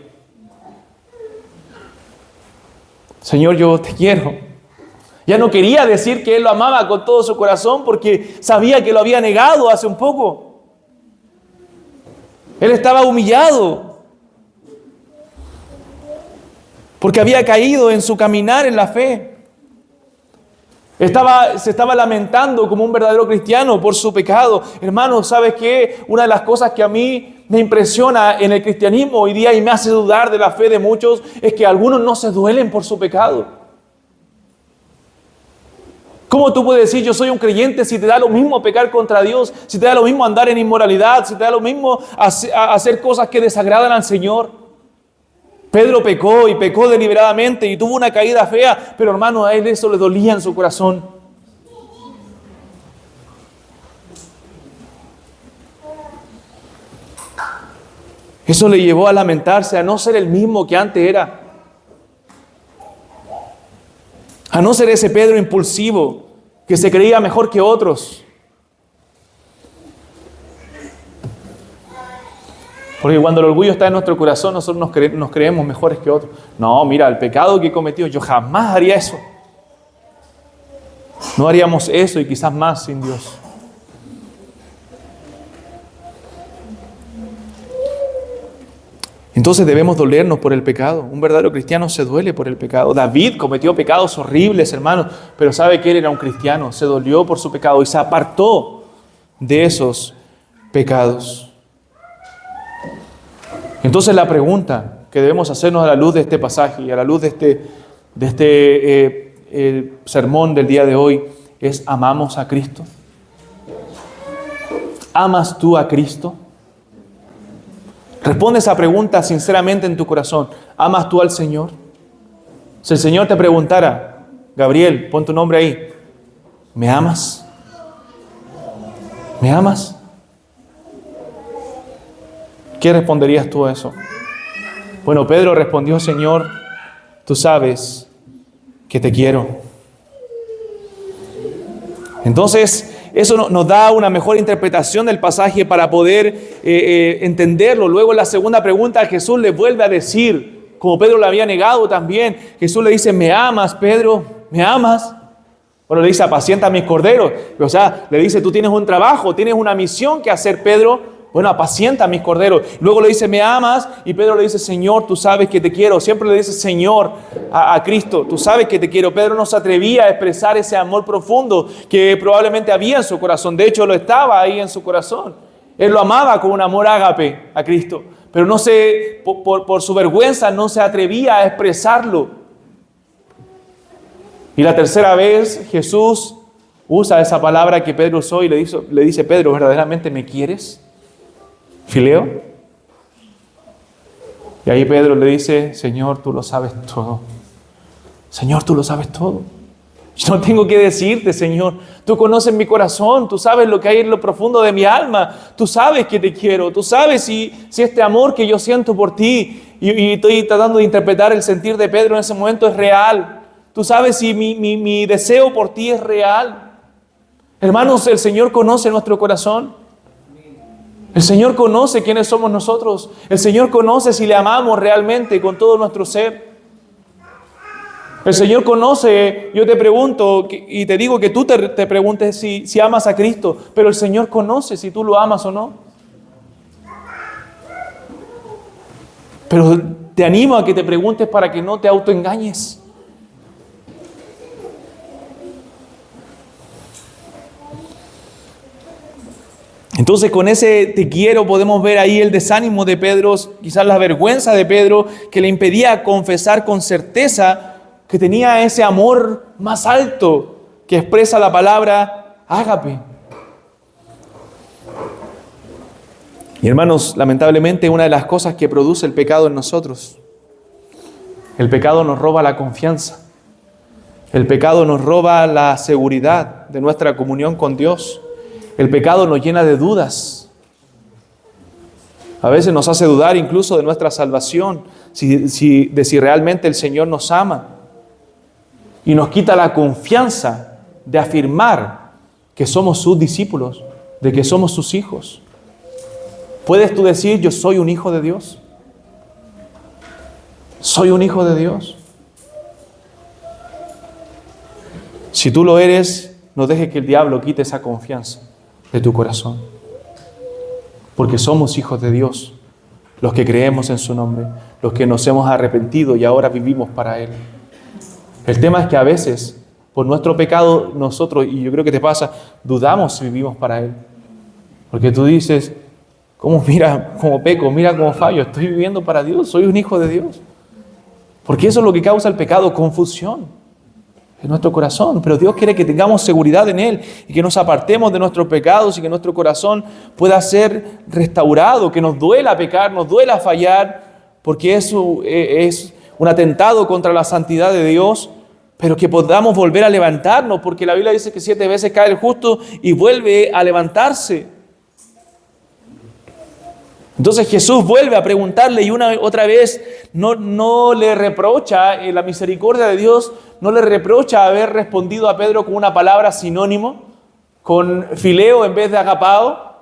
Señor, yo te quiero. Ya no quería decir que él lo amaba con todo su corazón porque sabía que lo había negado hace un poco. Él estaba humillado porque había caído en su caminar en la fe. Se estaba lamentando como un verdadero cristiano por su pecado. Hermano, ¿sabes qué? Una de las cosas que a mí me impresiona en el cristianismo hoy día y me hace dudar de la fe de muchos es que algunos no se duelen por su pecado. ¿Cómo tú puedes decir yo soy un creyente si te da lo mismo pecar contra Dios, si te da lo mismo andar en inmoralidad, si te da lo mismo hacer cosas que desagradan al Señor? Pedro pecó y pecó deliberadamente y tuvo una caída fea, pero hermano, a él eso le dolía en su corazón. Eso le llevó a lamentarse, a no ser el mismo que antes era. A no ser ese Pedro impulsivo que se creía mejor que otros. Porque cuando el orgullo está en nuestro corazón, nosotros nos creemos mejores que otros. No, mira, el pecado que he cometido, yo jamás haría eso. No haríamos eso y quizás más sin Dios. Entonces debemos dolernos por el pecado. Un verdadero cristiano se duele por el pecado. David cometió pecados horribles, hermanos, pero sabe que él era un cristiano. Se dolió por su pecado y se apartó de esos pecados. Entonces la pregunta que debemos hacernos a la luz de este pasaje y a la luz de este sermón del día de hoy es, ¿amamos a Cristo? ¿Amas tú a Cristo? Responde esa pregunta sinceramente en tu corazón. ¿Amas tú al Señor? Si el Señor te preguntara, Gabriel, pon tu nombre ahí, ¿me amas? ¿Me amas? ¿Qué responderías tú a eso? Bueno, Pedro respondió, Señor, tú sabes que te quiero. Entonces, eso nos da una mejor interpretación del pasaje para poder entenderlo. Luego, en la segunda pregunta, Jesús le vuelve a decir, como Pedro lo había negado también, Jesús le dice, ¿me amas, Pedro? ¿Me amas? Bueno, le dice, apacienta mis corderos. O sea, le dice, tú tienes un trabajo, tienes una misión que hacer, Pedro. Bueno, apacienta mis corderos. Luego le dice, ¿me amas? Y Pedro le dice, Señor, tú sabes que te quiero. Siempre le dice, Señor, a Cristo, tú sabes que te quiero. Pedro no se atrevía a expresar ese amor profundo que probablemente había en su corazón. De hecho, lo estaba ahí en su corazón. Él lo amaba con un amor ágape a Cristo. Pero no por su vergüenza no se atrevía a expresarlo. Y la tercera vez Jesús usa esa palabra que Pedro usó y le dice, Pedro, ¿verdaderamente me quieres? Fileo. Y ahí Pedro le dice, Señor, tú lo sabes todo. Señor, tú lo sabes todo. Yo no tengo que decirte, Señor. Tú conoces mi corazón. Tú sabes lo que hay en lo profundo de mi alma. Tú sabes que te quiero. Tú sabes si este amor que yo siento por ti, y estoy tratando de interpretar el sentir de Pedro en ese momento, es real. Tú sabes si mi deseo por ti es real. Hermanos, el Señor conoce nuestro corazón. El Señor conoce quiénes somos nosotros. El Señor conoce si le amamos realmente con todo nuestro ser. El Señor conoce, yo te pregunto y te digo que tú te preguntes si amas a Cristo, pero el Señor conoce si tú lo amas o no. Pero te animo a que te preguntes para que no te autoengañes. Entonces con ese te quiero podemos ver ahí el desánimo de Pedro, quizás la vergüenza de Pedro que le impedía confesar con certeza que tenía ese amor más alto que expresa la palabra ágape. Y hermanos, lamentablemente una de las cosas que produce el pecado en nosotros, el pecado nos roba la confianza, el pecado nos roba la seguridad de nuestra comunión con Dios. El pecado nos llena de dudas. A veces nos hace dudar incluso de nuestra salvación, de si realmente el Señor nos ama. Y nos quita la confianza de afirmar que somos sus discípulos, de que somos sus hijos. ¿Puedes tú decir, yo soy un hijo de Dios? ¿Soy un hijo de Dios? Si tú lo eres, no dejes que el diablo quite esa confianza de tu corazón. Porque somos hijos de Dios, los que creemos en su nombre, los que nos hemos arrepentido y ahora vivimos para Él. El tema es que a veces, por nuestro pecado, nosotros, y yo creo que te pasa, dudamos si vivimos para Él. Porque tú dices, mira cómo peco, mira cómo fallo, estoy viviendo para Dios, soy un hijo de Dios. Porque eso es lo que causa el pecado, confusión en nuestro corazón, pero Dios quiere que tengamos seguridad en Él y que nos apartemos de nuestros pecados y que nuestro corazón pueda ser restaurado, que nos duela pecar, nos duela fallar, porque eso es un atentado contra la santidad de Dios, pero que podamos volver a levantarnos, porque la Biblia dice que 7 veces cae el justo y vuelve a levantarse. Entonces Jesús vuelve a preguntarle y otra vez no le reprocha, la misericordia de Dios no le reprocha haber respondido a Pedro con una palabra sinónimo, con fileo en vez de agapao,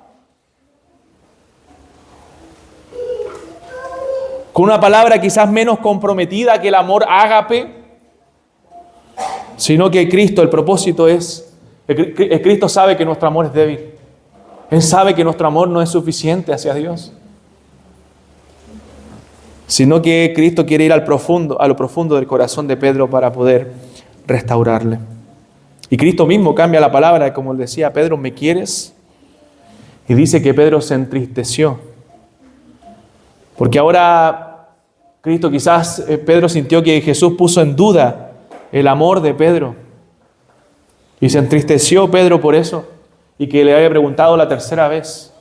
con una palabra quizás menos comprometida que el amor ágape, sino que Cristo, el propósito es, Cristo sabe que nuestro amor es débil. Él sabe que nuestro amor no es suficiente hacia Dios, sino que Cristo quiere ir a lo profundo del corazón de Pedro para poder restaurarle. Y Cristo mismo cambia la palabra, como decía Pedro, ¿me quieres? Y dice que Pedro se entristeció. Porque ahora Pedro sintió que Jesús puso en duda el amor de Pedro. Y se entristeció Pedro por eso, y que le había preguntado la 3ª vez.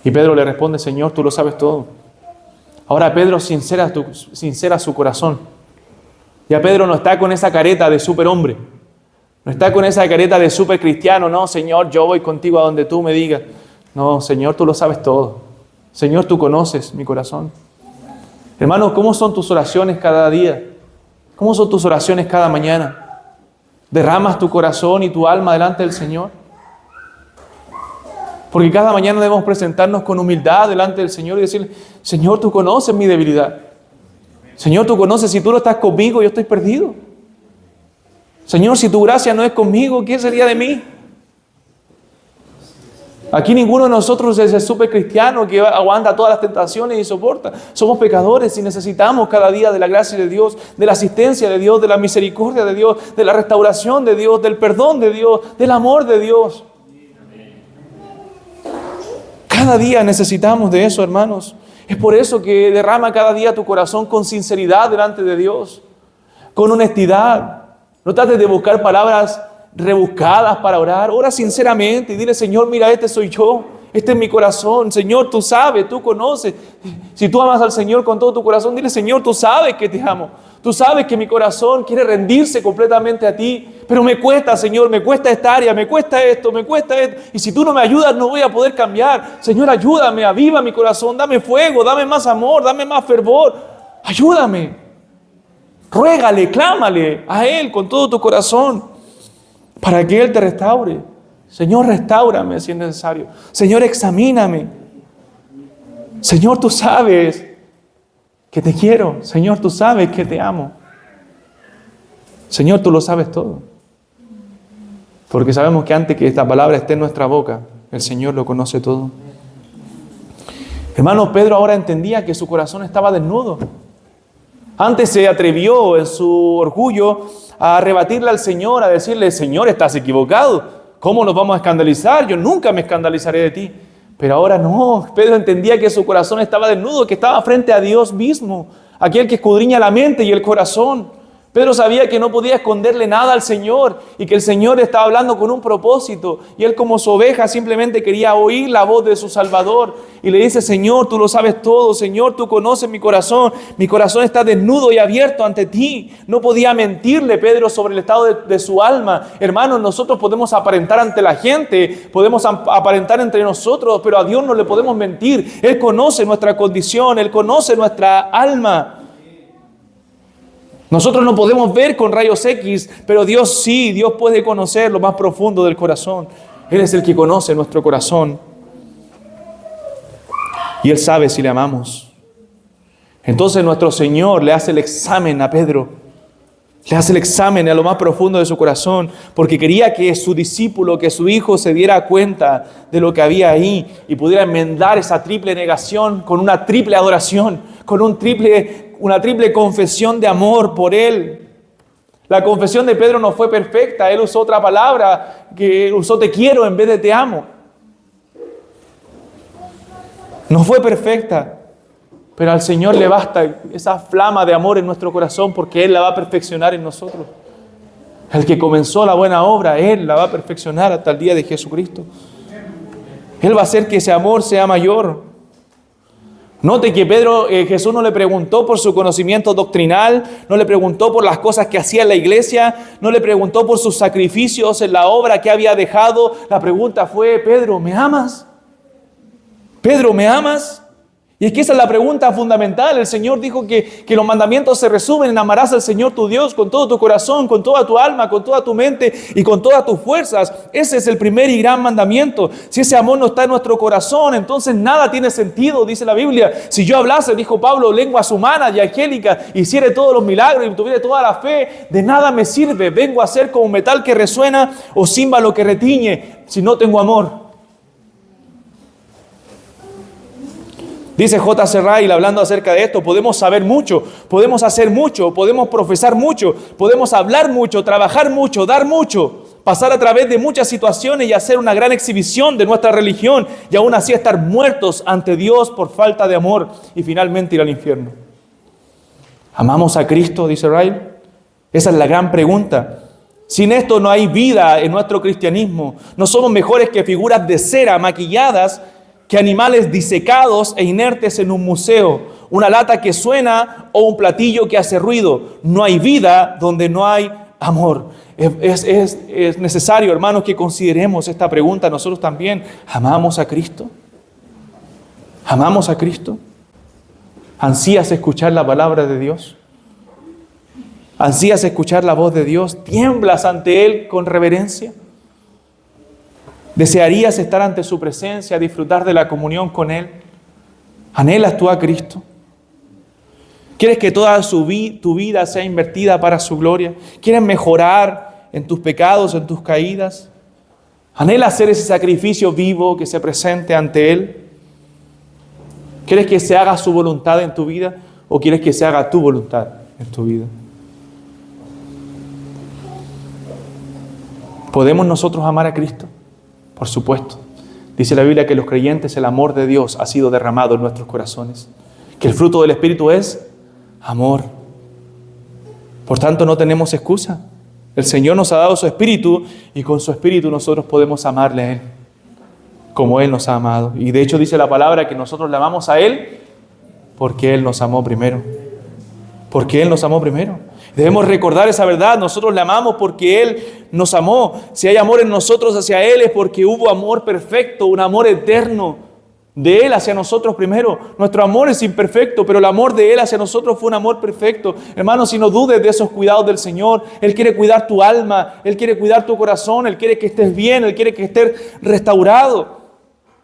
Y Pedro le responde, Señor, tú lo sabes todo. Ahora Pedro sincera su corazón. Ya Pedro no está con esa careta de superhombre. No está con esa careta de supercristiano. No, Señor, yo voy contigo a donde tú me digas. No, Señor, tú lo sabes todo. Señor, tú conoces mi corazón. Hermano, ¿cómo son tus oraciones cada día? ¿Cómo son tus oraciones cada mañana? ¿Derramas tu corazón y tu alma delante del Señor? Porque cada mañana debemos presentarnos con humildad delante del Señor y decirle, Señor, tú conoces mi debilidad. Señor, tú conoces, si tú no estás conmigo, yo estoy perdido. Señor, si tu gracia no es conmigo, ¿qué sería de mí? Aquí ninguno de nosotros es el super cristiano que aguanta todas las tentaciones y soporta. Somos pecadores y necesitamos cada día de la gracia de Dios, de la asistencia de Dios, de la misericordia de Dios, de la restauración de Dios, del perdón de Dios, del amor de Dios. Cada día necesitamos de eso, hermanos. Es por eso que derrama cada día tu corazón con sinceridad delante de Dios, con honestidad. No trates de buscar palabras rebuscadas para orar. Ora sinceramente y dile, Señor, mira, este soy yo. Este es mi corazón. Señor, tú sabes, tú conoces. Si tú amas al Señor con todo tu corazón, dile, Señor, tú sabes que te amo. Tú sabes que mi corazón quiere rendirse completamente a ti. Pero me cuesta, Señor, me cuesta esta área, me cuesta esto, me cuesta esto. Y si tú no me ayudas, no voy a poder cambiar. Señor, ayúdame, aviva mi corazón, dame fuego, dame más amor, dame más fervor. Ayúdame. Ruégale, clámale a Él con todo tu corazón para que Él te restaure. Señor, restáurame si es necesario. Señor, examíname. Señor, tú sabes que te quiero. Señor, tú sabes que te amo. Señor, tú lo sabes todo. Porque sabemos que antes que esta palabra esté en nuestra boca, el Señor lo conoce todo. Hermano, Pedro ahora entendía que su corazón estaba desnudo. Antes se atrevió en su orgullo a rebatirle al Señor, a decirle: Señor, estás equivocado. ¿Cómo nos vamos a escandalizar? Yo nunca me escandalizaré de ti. Pero ahora no. Pedro entendía que su corazón estaba desnudo, que estaba frente a Dios mismo, aquel que escudriña la mente y el corazón. Pedro sabía que no podía esconderle nada al Señor y que el Señor estaba hablando con un propósito. Y él, como su oveja, simplemente quería oír la voz de su Salvador. Y le dice: Señor, tú lo sabes todo. Señor, tú conoces mi corazón. Mi corazón está desnudo y abierto ante ti. No podía mentirle Pedro sobre el estado de su alma. Hermanos, nosotros podemos aparentar ante la gente, podemos aparentar entre nosotros, pero a Dios no le podemos mentir. Él conoce nuestra condición, Él conoce nuestra alma. Nosotros no podemos ver con rayos X, pero Dios sí, Dios puede conocer lo más profundo del corazón. Él es el que conoce nuestro corazón. Y Él sabe si le amamos. Entonces nuestro Señor le hace el examen a Pedro. Le hace el examen a lo más profundo de su corazón, porque quería que su discípulo, que su hijo se diera cuenta de lo que había ahí y pudiera enmendar esa triple negación con una triple adoración, con una triple confesión de amor por Él. La confesión de Pedro no fue perfecta. Él usó otra palabra, que usó te quiero en vez de te amo. No fue perfecta, pero al Señor le basta esa flama de amor en nuestro corazón, porque Él la va a perfeccionar en nosotros. El que comenzó la buena obra, Él la va a perfeccionar hasta el día de Jesucristo. Él va a hacer que ese amor sea mayor. Note que Jesús no le preguntó por su conocimiento doctrinal, no le preguntó por las cosas que hacía en la iglesia, no le preguntó por sus sacrificios en la obra que había dejado. La pregunta fue: Pedro, ¿me amas? Pedro, ¿me amas? Y es que esa es la pregunta fundamental. El Señor dijo que los mandamientos se resumen en: amarás al Señor tu Dios con todo tu corazón, con toda tu alma, con toda tu mente y con todas tus fuerzas. Ese es el primer y gran mandamiento. Si ese amor no está en nuestro corazón, entonces nada tiene sentido, dice la Biblia. Si yo hablase, dijo Pablo, lenguas humanas y angélicas, hiciere todos los milagros y tuviere toda la fe, de nada me sirve. Vengo a ser como metal que resuena o címbalo que retiñe si no tengo amor. Dice J.C. Ryle, hablando acerca de esto: podemos saber mucho, podemos hacer mucho, podemos profesar mucho, podemos hablar mucho, trabajar mucho, dar mucho, pasar a través de muchas situaciones y hacer una gran exhibición de nuestra religión, y aún así estar muertos ante Dios por falta de amor y finalmente ir al infierno. ¿Amamos a Cristo?, dice Ryle. Esa es la gran pregunta. Sin esto no hay vida en nuestro cristianismo. No somos mejores que figuras de cera maquilladas, que animales disecados e inertes en un museo, una lata que suena o un platillo que hace ruido. No hay vida donde no hay amor. Es necesario, hermanos, que consideremos esta pregunta nosotros también. ¿Amamos a Cristo? ¿Amamos a Cristo? ¿Ansías escuchar la palabra de Dios? ¿Ansías escuchar la voz de Dios? ¿Tiemblas ante Él con reverencia? ¿Desearías estar ante su presencia, disfrutar de la comunión con Él? ¿Anhelas tú a Cristo? ¿Quieres que toda tu vida sea invertida para su gloria? ¿Quieres mejorar en tus pecados, en tus caídas? ¿Anhelas hacer ese sacrificio vivo que se presente ante Él? ¿Quieres que se haga su voluntad en tu vida o quieres que se haga tu voluntad en tu vida? ¿Podemos nosotros amar a Cristo? Por supuesto. Dice la Biblia que los creyentes, el amor de Dios ha sido derramado en nuestros corazones. Que el fruto del Espíritu es amor. Por tanto, no tenemos excusa. El Señor nos ha dado su Espíritu y con su Espíritu nosotros podemos amarle a Él como Él nos ha amado. Y de hecho dice la palabra que nosotros le amamos a Él porque Él nos amó primero. Porque Él nos amó primero. Debemos recordar esa verdad. Nosotros le amamos porque Él nos amó. Si hay amor en nosotros hacia Él es porque hubo amor perfecto, un amor eterno. De Él hacia nosotros primero. Nuestro amor es imperfecto, pero el amor de Él hacia nosotros fue un amor perfecto. Hermanos, si no dudes de esos cuidados del Señor, Él quiere cuidar tu alma, Él quiere cuidar tu corazón, Él quiere que estés bien, Él quiere que estés restaurado.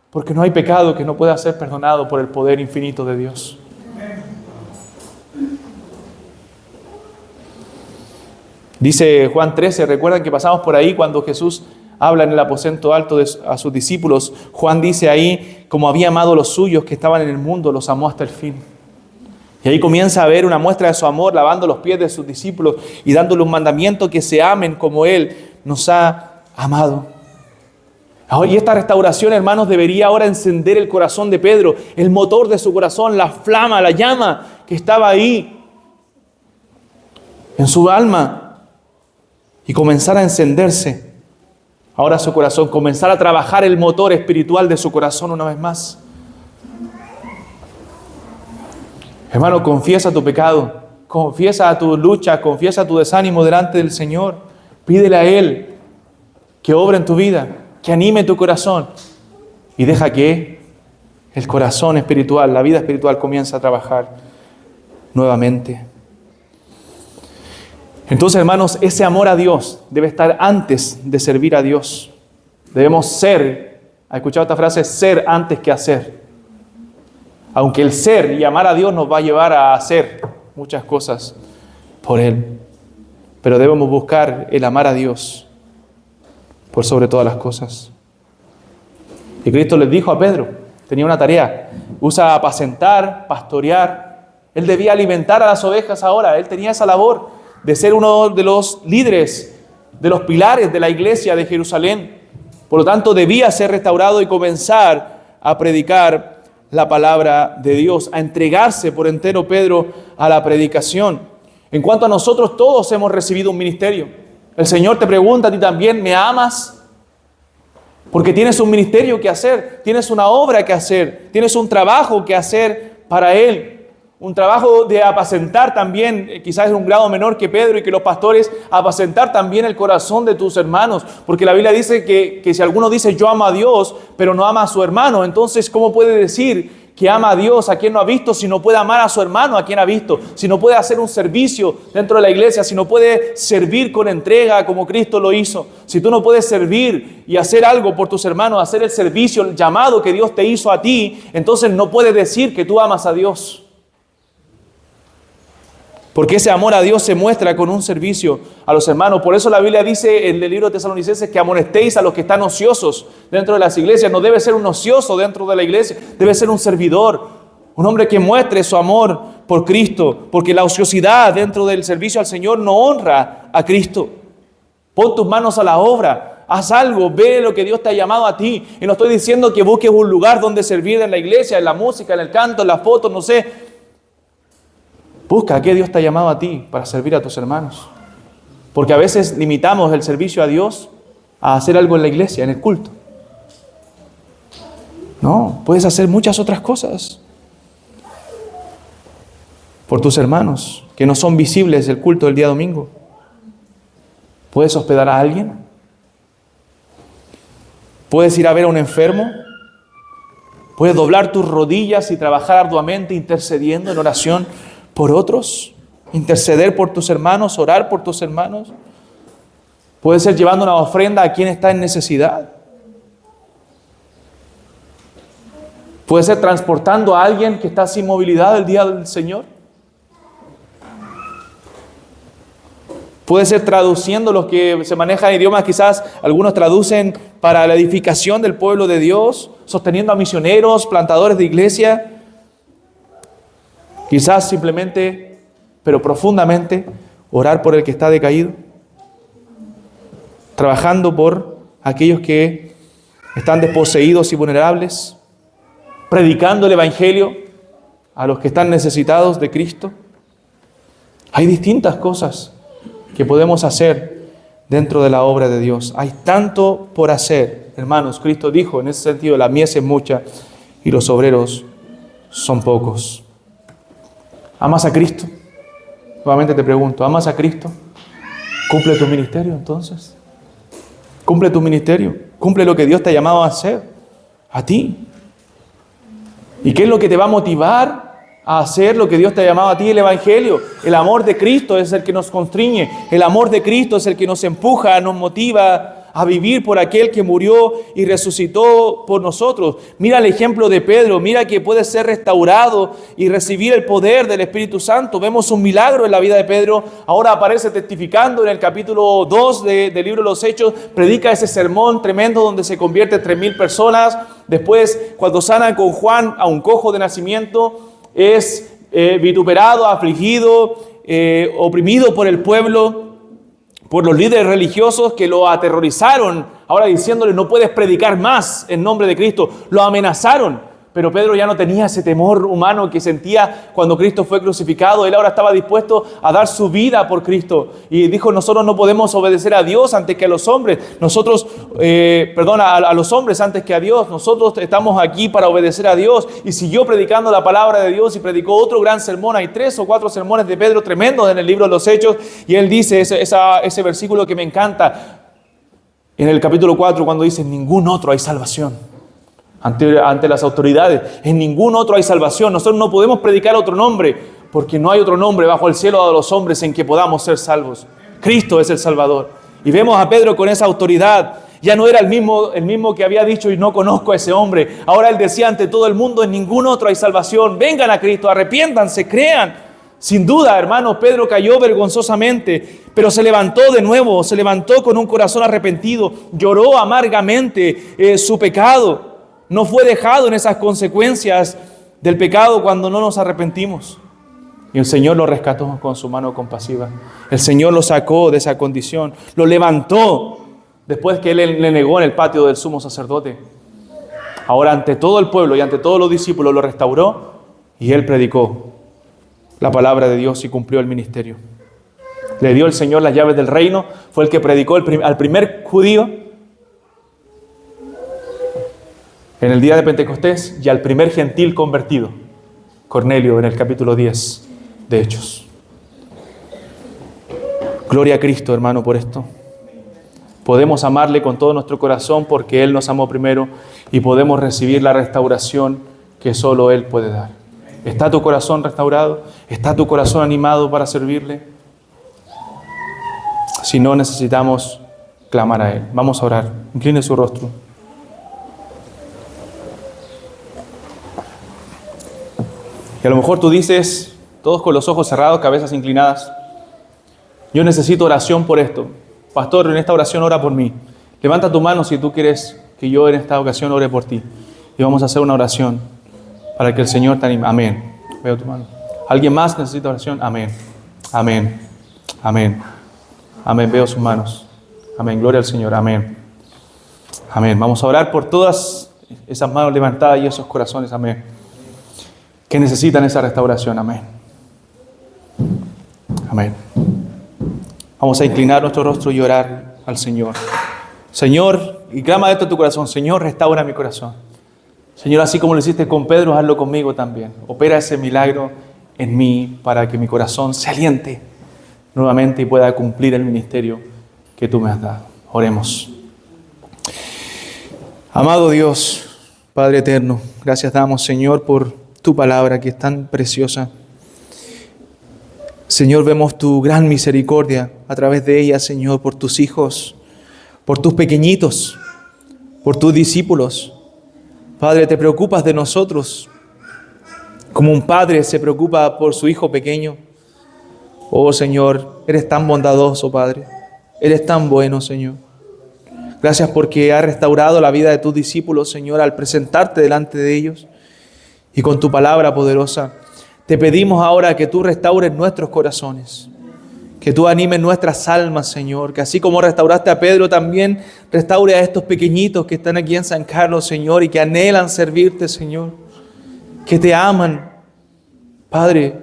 Porque no hay pecado que no pueda ser perdonado por el poder infinito de Dios. Dice Juan 13, recuerdan que pasamos por ahí cuando Jesús habla en el aposento alto a sus discípulos. Juan dice ahí, como había amado a los suyos que estaban en el mundo, los amó hasta el fin. Y ahí comienza a ver una muestra de su amor, lavando los pies de sus discípulos y dándole un mandamiento que se amen como Él nos ha amado. Y esta restauración, hermanos, debería ahora encender el corazón de Pedro, el motor de su corazón, la flama, la llama que estaba ahí en su alma, y comenzar a encenderse. Ahora su corazón, comenzar a trabajar el motor espiritual de su corazón una vez más. Hermano, confiesa tu pecado, confiesa tu lucha, confiesa tu desánimo delante del Señor. Pídele a Él que obre en tu vida, que anime tu corazón y deja que el corazón espiritual, la vida espiritual comience a trabajar nuevamente. Entonces, hermanos, ese amor a Dios debe estar antes de servir a Dios. Debemos ser, ¿ha escuchado esta frase? Ser antes que hacer. Aunque el ser y amar a Dios nos va a llevar a hacer muchas cosas por Él. Pero debemos buscar el amar a Dios por sobre todas las cosas. Y Cristo les dijo a Pedro, tenía una tarea, usa apacentar, pastorear. Él debía alimentar a las ovejas ahora, él tenía esa labor de ser uno de los líderes, de los pilares de la iglesia de Jerusalén. Por lo tanto, debía ser restaurado y comenzar a predicar la palabra de Dios, a entregarse por entero Pedro a la predicación. En cuanto a nosotros, todos hemos recibido un ministerio. El Señor te pregunta a ti también, ¿me amas? Porque tienes un ministerio que hacer, tienes una obra que hacer, tienes un trabajo que hacer para Él. Un trabajo de apacentar también, quizás en un grado menor que Pedro y que los pastores, apacentar también el corazón de tus hermanos. Porque la Biblia dice que si alguno dice yo amo a Dios, pero no ama a su hermano, entonces ¿cómo puede decir que ama a Dios a quien no ha visto si no puede amar a su hermano a quien ha visto? Si no puede hacer un servicio dentro de la iglesia, si no puede servir con entrega como Cristo lo hizo. Si tú no puedes servir y hacer algo por tus hermanos, hacer el servicio, el llamado que Dios te hizo a ti, entonces no puedes decir que tú amas a Dios. Porque ese amor a Dios se muestra con un servicio a los hermanos. Por eso la Biblia dice en el libro de Tesalonicenses que amonestéis a los que están ociosos dentro de las iglesias. No debe ser un ocioso dentro de la iglesia, debe ser un servidor, un hombre que muestre su amor por Cristo. Porque la ociosidad dentro del servicio al Señor no honra a Cristo. Pon tus manos a la obra, haz algo, ve lo que Dios te ha llamado a ti. Y no estoy diciendo que busques un lugar donde servir en la iglesia, en la música, en el canto, en las fotos, no sé. Busca a qué Dios te ha llamado a ti para servir a tus hermanos. Porque a veces limitamos el servicio a Dios a hacer algo en la iglesia, en el culto. No, puedes hacer muchas otras cosas por tus hermanos que no son visibles el culto del día domingo. ¿Puedes hospedar a alguien? ¿Puedes ir a ver a un enfermo? ¿Puedes doblar tus rodillas y trabajar arduamente intercediendo en oración por otros? ¿Interceder por tus hermanos? ¿Orar por tus hermanos? ¿Puede ser llevando una ofrenda a quien está en necesidad? ¿Puede ser transportando a alguien que está sin movilidad el día del Señor? ¿Puede ser traduciendo los que se manejan idiomas? Quizás algunos traducen para la edificación del pueblo de Dios, sosteniendo a misioneros, plantadores de iglesia. Quizás simplemente, pero profundamente, orar por el que está decaído. Trabajando por aquellos que están desposeídos y vulnerables. Predicando el Evangelio a los que están necesitados de Cristo. Hay distintas cosas que podemos hacer dentro de la obra de Dios. Hay tanto por hacer. Hermanos, Cristo dijo en ese sentido, la mies es mucha y los obreros son pocos. ¿Amas a Cristo? Nuevamente te pregunto, ¿amas a Cristo? ¿Cumple tu ministerio entonces? ¿Cumple tu ministerio? ¿Cumple lo que Dios te ha llamado a hacer? A ti. ¿Y qué es lo que te va a motivar a hacer lo que Dios te ha llamado a ti, el Evangelio? El amor de Cristo es el que nos constriñe. El amor de Cristo es el que nos empuja, nos motiva a vivir por aquel que murió y resucitó por nosotros. Mira el ejemplo de Pedro, mira que puede ser restaurado y recibir el poder del Espíritu Santo. Vemos un milagro en la vida de Pedro. Ahora aparece testificando en el capítulo 2 del libro de los Hechos. Predica ese sermón tremendo donde se convierte 3,000 personas. Después, cuando sanan con Juan a un cojo de nacimiento, es vituperado, afligido, oprimido por el pueblo, por los líderes religiosos que lo aterrorizaron, ahora diciéndole: no puedes predicar más en nombre de Cristo. Lo amenazaron, pero Pedro ya no tenía ese temor humano que sentía cuando Cristo fue crucificado. Él ahora estaba dispuesto a dar su vida por Cristo. Y dijo: nosotros no podemos obedecer a Dios antes que a los hombres. A los hombres antes que a Dios. Nosotros estamos aquí para obedecer a Dios. Y siguió predicando la palabra de Dios y predicó otro gran sermón. Hay 3 o 4 sermones de Pedro tremendos en el libro de los Hechos. Y él dice ese versículo que me encanta en el capítulo 4, cuando dice: en ningún otro hay salvación. Ante las autoridades, en ningún otro hay salvación. Nosotros no podemos predicar otro nombre, porque no hay otro nombre bajo el cielo de los hombres en que podamos ser salvos. Cristo es el Salvador. Y vemos a Pedro con esa autoridad. Ya no era el mismo que había dicho: y no conozco a ese hombre. Ahora él decía ante todo el mundo: en ningún otro hay salvación. Vengan a Cristo, arrepiéntanse, crean. Sin duda, hermanos, Pedro cayó vergonzosamente, pero se levantó de nuevo, se levantó con un corazón arrepentido, lloró amargamente su pecado. No fue dejado en esas consecuencias del pecado cuando no nos arrepentimos. Y el Señor lo rescató con su mano compasiva. El Señor lo sacó de esa condición. Lo levantó después que Él le negó en el patio del sumo sacerdote. Ahora ante todo el pueblo y ante todos los discípulos lo restauró y Él predicó la palabra de Dios y cumplió el ministerio. Le dio el Señor las llaves del reino. Fue el que predicó al primer judío en el día de Pentecostés y al primer gentil convertido, Cornelio, en el capítulo 10 de Hechos. Gloria a Cristo, hermano, por esto. Podemos amarle con todo nuestro corazón porque Él nos amó primero y podemos recibir la restauración que solo Él puede dar. ¿Está tu corazón restaurado? ¿Está tu corazón animado para servirle? Si no, necesitamos clamar a Él. Vamos a orar. Incline su rostro. Y a lo mejor tú dices, todos con los ojos cerrados, cabezas inclinadas: yo necesito oración por esto. Pastor, en esta oración ora por mí. Levanta tu mano si tú quieres que yo en esta ocasión ore por ti. Y vamos a hacer una oración para que el Señor te anime. Amén. Veo tu mano. ¿Alguien más necesita oración? Amén. Amén. Amén. Amén. Veo sus manos. Amén. Gloria al Señor. Amén. Amén. Vamos a orar por todas esas manos levantadas y esos corazones. Amén. Que necesitan esa restauración. Amén. Amén. Vamos a inclinar nuestro rostro y orar al Señor. Señor, y clama esto a tu corazón: Señor, restaura mi corazón. Señor, así como lo hiciste con Pedro, hazlo conmigo también. Opera ese milagro en mí para que mi corazón se aliente nuevamente y pueda cumplir el ministerio que tú me has dado. Oremos. Amado Dios, Padre eterno, gracias damos, Señor, por tu palabra que es tan preciosa. Señor, vemos tu gran misericordia a través de ella, Señor, por tus hijos, por tus pequeñitos, por tus discípulos. Padre, te preocupas de nosotros como un padre se preocupa por su hijo pequeño. Oh Señor, eres tan bondadoso, Padre. Eres tan bueno, Señor. Gracias porque has restaurado la vida de tus discípulos, Señor, al presentarte delante de ellos. Y con tu palabra poderosa, te pedimos ahora que tú restaures nuestros corazones, que tú animes nuestras almas, Señor, que así como restauraste a Pedro, también restaure a estos pequeñitos que están aquí en San Carlos, Señor, y que anhelan servirte, Señor, que te aman. Padre,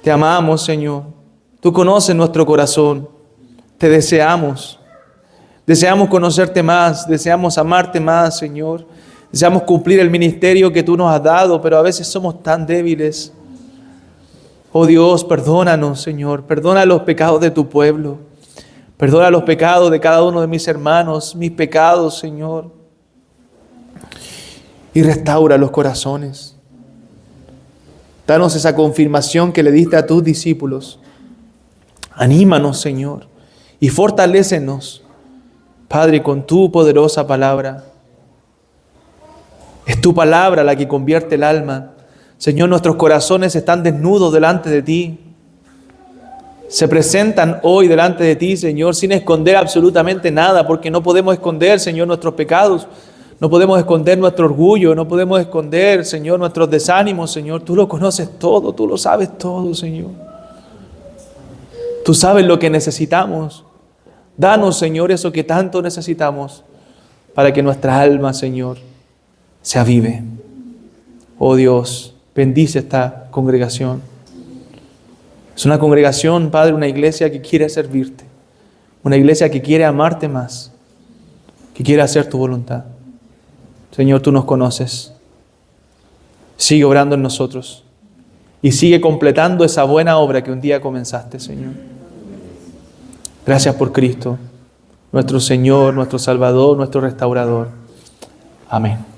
te amamos, Señor. Tú conoces nuestro corazón. Te deseamos. Deseamos conocerte más, deseamos amarte más, Señor. Deseamos cumplir el ministerio que tú nos has dado, pero a veces somos tan débiles. Oh Dios, perdónanos, Señor. Perdona los pecados de tu pueblo. Perdona los pecados de cada uno de mis hermanos, mis pecados, Señor. Y restaura los corazones. Danos esa confirmación que le diste a tus discípulos. Anímanos, Señor, y fortalécenos, Padre, con tu poderosa palabra. Es tu palabra la que convierte el alma. Señor, nuestros corazones están desnudos delante de ti. Se presentan hoy delante de ti, Señor, sin esconder absolutamente nada, porque no podemos esconder, Señor, nuestros pecados. No podemos esconder nuestro orgullo, no podemos esconder, Señor, nuestros desánimos, Señor. Tú lo conoces todo, tú lo sabes todo, Señor. Tú sabes lo que necesitamos. Danos, Señor, eso que tanto necesitamos para que nuestra alma, Señor, se avive. Oh Dios, bendice esta congregación. Es una congregación, Padre, una iglesia que quiere servirte. Una iglesia que quiere amarte más, que quiere hacer tu voluntad. Señor, tú nos conoces. Sigue obrando en nosotros y sigue completando esa buena obra que un día comenzaste, Señor. Gracias por Cristo, nuestro Señor, nuestro Salvador, nuestro Restaurador. Amén.